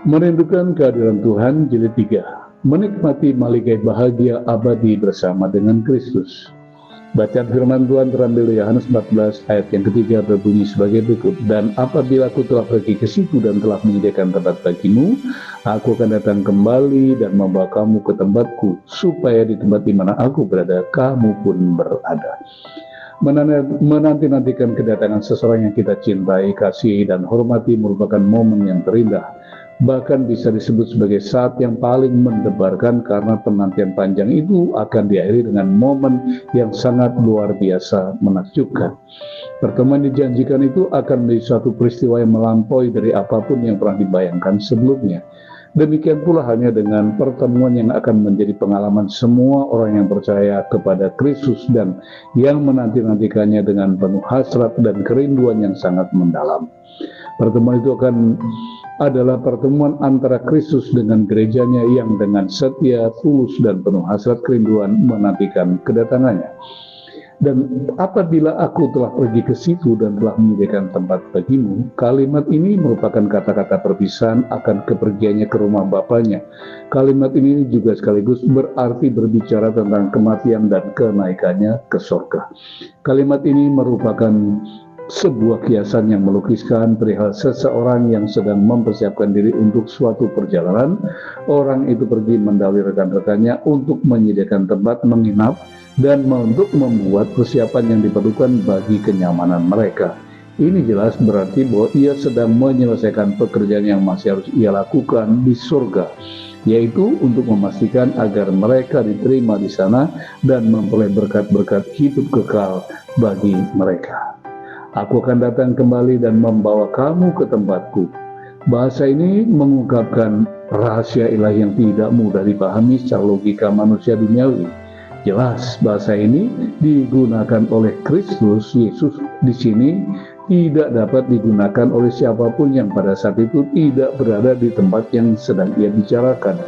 Merindukan kehadiran Tuhan, jilid 3. Menikmati malaikat bahagia abadi bersama dengan Kristus. Bacaan firman Tuhan terambil dari Yohanes 14 ayat yang ketiga berbunyi sebagai berikut. Dan apabila aku telah pergi ke situ dan telah menyediakan tempat bagimu, aku akan datang kembali dan membawa kamu ke tempatku, supaya di tempat di mana aku berada, kamu pun berada. Menanti-nantikan kedatangan seseorang yang kita cintai, kasihi, dan hormati merupakan momen yang terindah. Bahkan bisa disebut sebagai saat yang paling mendebarkan, karena penantian panjang itu akan diakhiri dengan momen yang sangat luar biasa menakjubkan. Pertemuan dijanjikan itu akan menjadi suatu peristiwa yang melampaui dari apapun yang pernah dibayangkan sebelumnya. Demikian pula hanya dengan pertemuan yang akan menjadi pengalaman semua orang yang percaya kepada Kristus dan yang menanti-nantikannya dengan penuh hasrat dan kerinduan yang sangat mendalam. Pertemuan itu adalah pertemuan antara Kristus dengan gerejanya yang dengan setia, tulus, dan penuh hasrat kerinduan menantikan kedatangannya. Dan apabila aku telah pergi ke situ dan telah menyediakan tempat bagimu, kalimat ini merupakan kata-kata perpisahan akan kepergiannya ke rumah Bapanya. Kalimat ini juga sekaligus berarti berbicara tentang kematian dan kenaikannya ke surga. Kalimat ini merupakan sebuah kiasan yang melukiskan perihal seseorang yang sedang mempersiapkan diri untuk suatu perjalanan. Orang itu pergi mendahului rekan-rekannya untuk menyediakan tempat menginap dan untuk membuat persiapan yang diperlukan bagi kenyamanan mereka. Ini jelas berarti bahwa ia sedang menyelesaikan pekerjaan yang masih harus ia lakukan di surga, yaitu untuk memastikan agar mereka diterima di sana dan memperoleh berkat-berkat hidup kekal bagi mereka. Aku akan datang kembali dan membawa kamu ke tempatku. Bahasa ini mengungkapkan rahasia ilahi yang tidak mudah dipahami secara logika manusia duniawi. Jelas bahasa ini digunakan oleh Kristus Yesus di sini tidak dapat digunakan oleh siapapun yang pada saat itu tidak berada di tempat yang sedang ia bicarakan.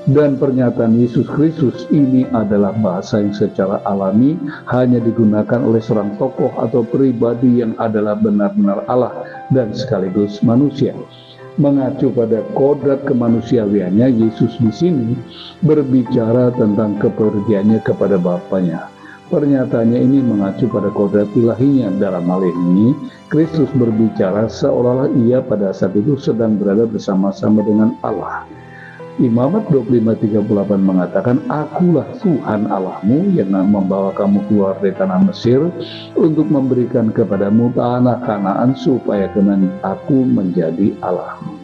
Dan pernyataan Yesus Kristus ini adalah bahasa yang secara alami hanya digunakan oleh seorang tokoh atau pribadi yang adalah benar-benar Allah dan sekaligus manusia. Mengacu pada kodrat kemanusiawiannya, Yesus di sini berbicara tentang kepergiannya kepada Bapanya. Pernyataannya ini mengacu pada kodrat ilahinya. Dalam hal ini, Kristus berbicara seolah-olah ia pada saat itu sedang berada bersama-sama dengan Allah. Imamat 25:38 mengatakan, akulah Tuhan Allahmu yang membawa kamu keluar dari tanah Mesir untuk memberikan kepadamu tanah Kanaan supaya aku menjadi Allahmu.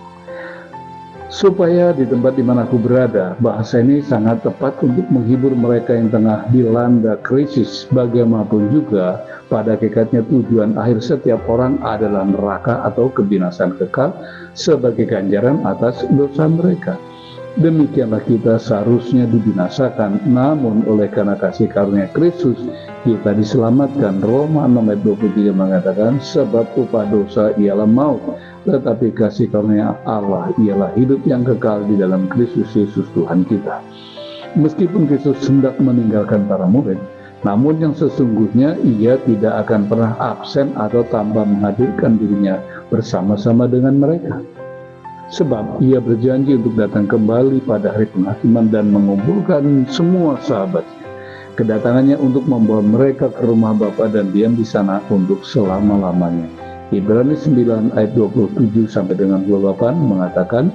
Supaya di tempat di mana aku berada, bahasa ini sangat tepat untuk menghibur mereka yang tengah dilanda krisis. Bagaimanapun juga, pada hakikatnya tujuan akhir setiap orang adalah neraka atau kebinasaan kekal sebagai ganjaran atas dosa mereka. Demikianlah kita seharusnya dibinasakan, namun oleh karena kasih karunia Kristus kita diselamatkan. Roma 6:23 mengatakan, sebab upah dosa ialah maut, tetapi kasih karunia Allah ialah hidup yang kekal di dalam Kristus Yesus Tuhan kita. Meskipun Kristus hendak meninggalkan para murid, namun yang sesungguhnya ia tidak akan pernah absen atau tanpa menghadirkan dirinya bersama-sama dengan mereka. Sebab ia berjanji untuk datang kembali pada hari penghakiman dan mengumpulkan semua sahabatnya. Kedatangannya untuk membawa mereka ke rumah Bapa dan diam di sana untuk selama-lamanya. Ibrani 9 ayat 27 sampai dengan 28 mengatakan,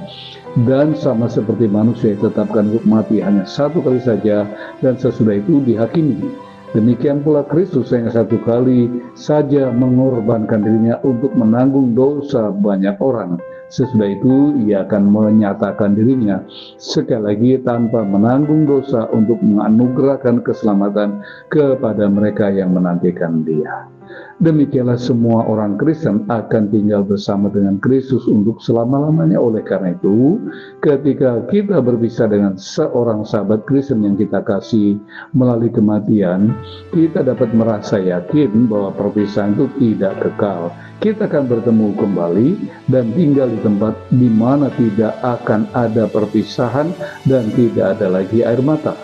dan sama seperti manusia ditetapkan untuk mati hanya satu kali saja dan sesudah itu dihakimi. Demikian pula Kristus yang satu kali saja mengorbankan dirinya untuk menanggung dosa banyak orang. Sesudah itu ia akan menyatakan dirinya sekali lagi tanpa menanggung dosa untuk menganugerahkan keselamatan kepada mereka yang menantikan dia. Demikianlah semua orang Kristen akan tinggal bersama dengan Kristus untuk selama-lamanya. Oleh karena itu, ketika kita berpisah dengan seorang sahabat Kristen yang kita kasih melalui kematian, kita dapat merasa yakin bahwa perpisahan itu tidak kekal. Kita akan bertemu kembali dan tinggal di tempat di mana tidak akan ada perpisahan dan tidak ada lagi air mata.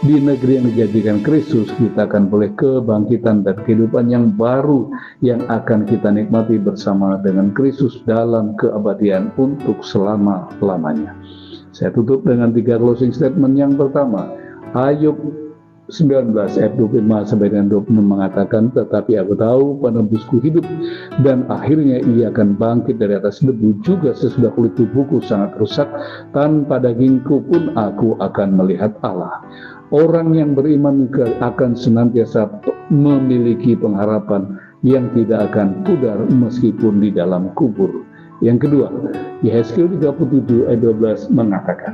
di negeri yang dijadikan Kristus, kita akan boleh kebangkitan dan kehidupan yang baru yang akan kita nikmati bersama dengan Kristus dalam keabadian untuk selama-lamanya. Saya tutup dengan 3 closing statement. Yang pertama, Ayub 19 ayat 25 sampai dengan 26 mengatakan, tetapi aku tahu penebusku hidup dan akhirnya ia akan bangkit dari atas debu, juga sesudah kulit tubuhku sangat rusak, tanpa dagingku pun aku akan melihat Allah. Orang yang beriman akan senantiasa memiliki pengharapan yang tidak akan pudar meskipun di dalam kubur. Yang kedua, Yehezkiel 37 ayat 12 mengatakan,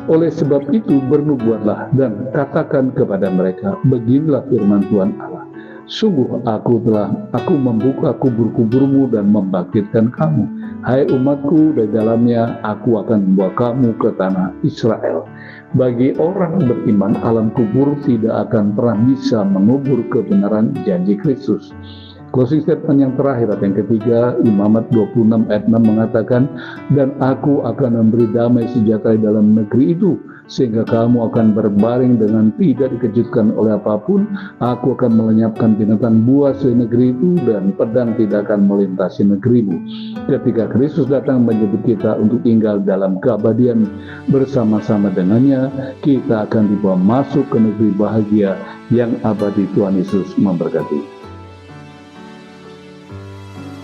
oleh sebab itu bernubuatlah dan katakan kepada mereka, beginilah firman Tuhan Allah, sungguh aku membuka kubur-kuburmu dan membangkitkan kamu, hai umatku, dari dalamnya aku akan membawa kamu ke tanah Israel. Bagi orang beriman, alam kubur tidak akan pernah bisa mengubur kebenaran janji Kristus. Closing statement yang terakhir atau yang ketiga, Imamat 26 ayat 6 mengatakan, dan aku akan memberi damai sejahtera dalam negeri itu, sehingga kamu akan berbaring dengan tidak dikejutkan oleh apapun. Aku akan melenyapkan binatang buas di negeri itu, dan pedang tidak akan melintasi negerimu. Ketika Kristus datang menjemput kita untuk tinggal dalam keabadian bersama-sama dengannya, kita akan dibawa masuk ke negeri bahagia yang abadi. Tuhan Yesus memberkati.